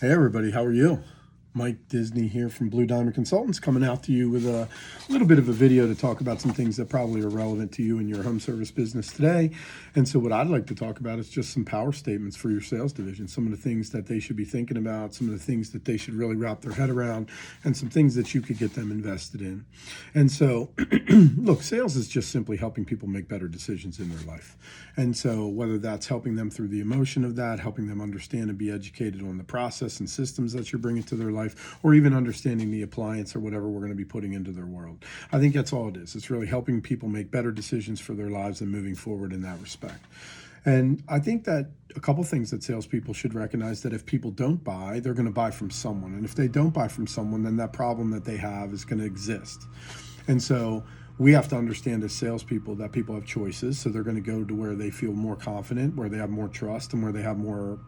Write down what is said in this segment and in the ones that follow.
Hey everybody, how are you? Mike Disney here from Blue Diamond Consultants, coming out to you with a little bit of a video to talk about some things that probably are relevant to you in your home service business today. And so what I'd like to talk about is just some power statements for your sales division, some of the things that they should be thinking about, some of the things that they should really wrap their head around, and some things that you could get them invested in. And so, look, sales is just simply helping people make better decisions in their life. And so whether that's helping them through the emotion of that, helping them understand and be educated on the process and systems that you're bringing to their life, or even understanding the appliance or whatever we're going to be putting into their world. I think that's all it is. It's really helping people make better decisions for their lives and moving forward in that respect. And I think that a couple things that salespeople should recognize, that if people don't buy, they're going to buy from someone. And if they don't buy from someone, then that problem that they have is going to exist. And so we have to understand as salespeople that people have choices. So they're going to go to where they feel more confident, where they have more trust, and where they have more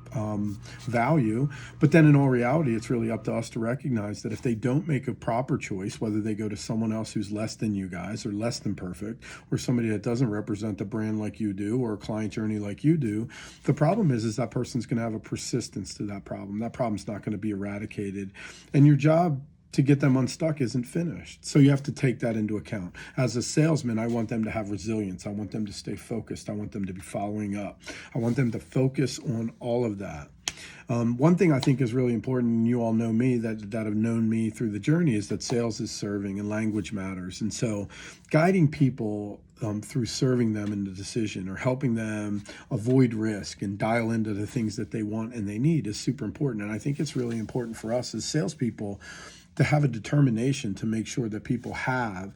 value. But then in all reality, it's really up to us to recognize that if they don't make a proper choice, whether they go to someone else who's less than you guys or less than perfect, or somebody that doesn't represent the brand like you do or a client journey like you do, the problem is that person's going to have a persistence to that problem. That problem's not going to be eradicated. And your job to get them unstuck isn't finished. So you have to take that into account. As a salesman, I want them to have resilience. I want them to stay focused. I want them to be following up. I want them to focus on all of that. One thing I think is really important, and you all know me that have known me through the journey, is that sales is serving and language matters. And so guiding people through serving them in the decision or helping them avoid risk and dial into the things that they want and they need is super important. And I think it's really important for us as salespeople to have a determination to make sure that people have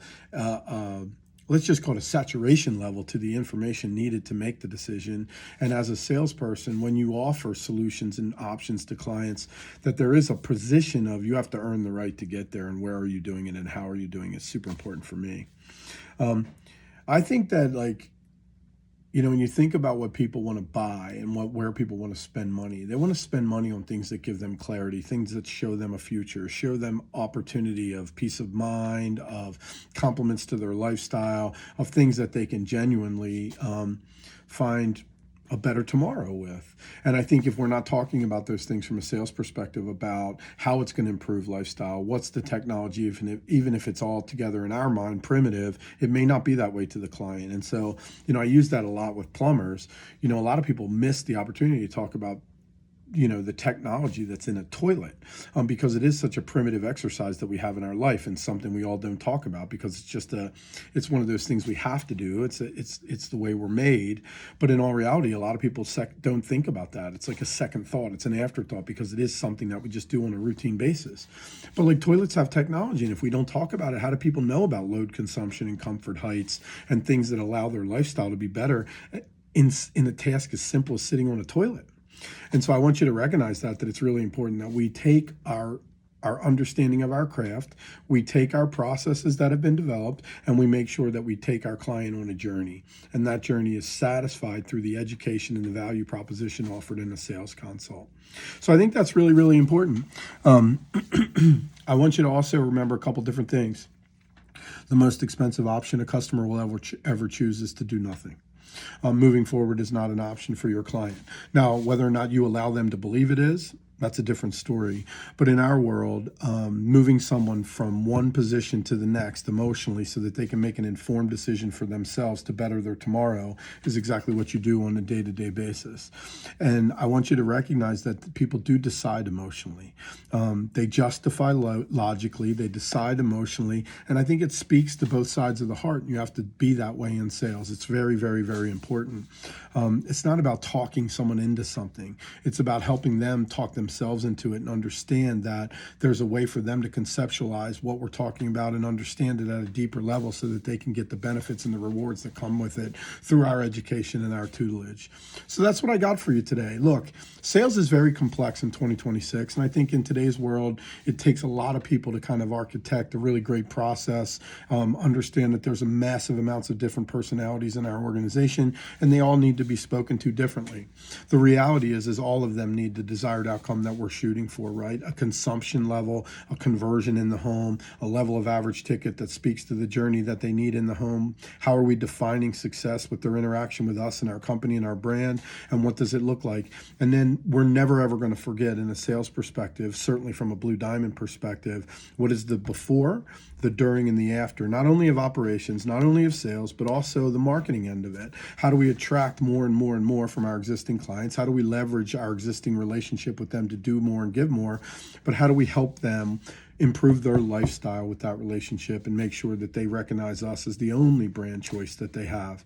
let's just call it a saturation level to the information needed to make the decision. And as a salesperson, when you offer solutions and options to clients, that there is a position of you have to earn the right to get there, and where are you doing it and how are you doing it is super important for me. I think that, when you think about what people want to buy and where people want to spend money, they want to spend money on things that give them clarity, things that show them a future, show them opportunity of peace of mind, of compliments to their lifestyle, of things that they can genuinely find a better tomorrow with. And I think if we're not talking about those things from a sales perspective about how it's going to improve lifestyle, what's the technology, even if it's all together in our mind primitive, it may not be that way to the client. And so, I use that a lot with plumbers. A lot of people miss the opportunity to talk about the technology that's in a toilet, because it is such a primitive exercise that we have in our life, and something we all don't talk about because it's one of those things we have to do. It's the way we're made. But in all reality, a lot of people don't think about that. It's like a second thought. It's an afterthought because it is something that we just do on a routine basis. But like toilets have technology, and if we don't talk about it, how do people know about load consumption and comfort heights and things that allow their lifestyle to be better in a task as simple as sitting on a toilet? And so I want you to recognize that it's really important that we take our understanding of our craft, we take our processes that have been developed, and we make sure that we take our client on a journey. And that journey is satisfied through the education and the value proposition offered in a sales consult. So I think that's really, really important. I want you to also remember a couple different things. The most expensive option a customer will ever choose is to do nothing. Moving forward is not an option for your client. Now, whether or not you allow them to believe it is, that's a different story. But in our world, moving someone from one position to the next emotionally so that they can make an informed decision for themselves to better their tomorrow is exactly what you do on a day-to-day basis. And I want you to recognize that people do decide emotionally. They justify logically, they decide emotionally, and I think it speaks to both sides of the heart. You have to be that way in sales. It's very, very, very important. It's not about talking someone into something. It's about helping them talk themselves into it and understand that there's a way for them to conceptualize what we're talking about and understand it at a deeper level so that they can get the benefits and the rewards that come with it through our education and our tutelage. So that's what I got for you today. Look, sales is very complex in 2026, and I think in today's world, it takes a lot of people to kind of architect a really great process, understand that there's a massive amounts of different personalities in our organization, and they all need to be spoken to differently. The reality is all of them need the desired outcome outcome that we're shooting for, right? A consumption level, a conversion in the home, a level of average ticket that speaks to the journey that they need in the home. How are we defining success with their interaction with us and our company and our brand? And what does it look like? And then we're never ever going to forget, in a sales perspective, certainly from a Blue Diamond perspective, what is the before, the during, and the after, not only of operations, not only of sales, but also the marketing end of it. How do we attract more and more and more from our existing clients? How do we leverage our existing relationship with them to do more and give more? But how do we help them improve their lifestyle with that relationship and make sure that they recognize us as the only brand choice that they have?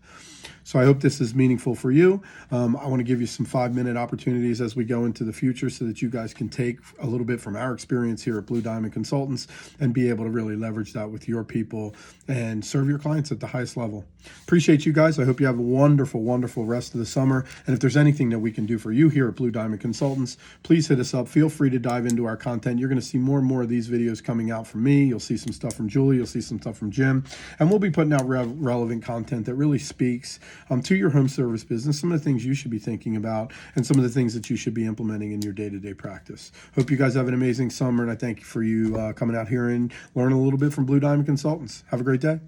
So I hope this is meaningful for you. I want to give you some 5-minute opportunities as we go into the future so that you guys can take a little bit from our experience here at Blue Diamond Consultants and be able to really leverage that with your people and serve your clients at the highest level. Appreciate you guys. I hope you have a wonderful, wonderful rest of the summer. And if there's anything that we can do for you here at Blue Diamond Consultants, please hit us up. Feel free to dive into our content. You're going to see more and more of these videos coming out from me. You'll see some stuff from Julie. You'll see some stuff from Jim. And we'll be putting out relevant content that really speaks to your home service business, some of the things you should be thinking about, and some of the things that you should be implementing in your day-to-day practice. Hope you guys have an amazing summer, and I thank you for you coming out here and learning a little bit from Blue Diamond Consultants. Have a great day.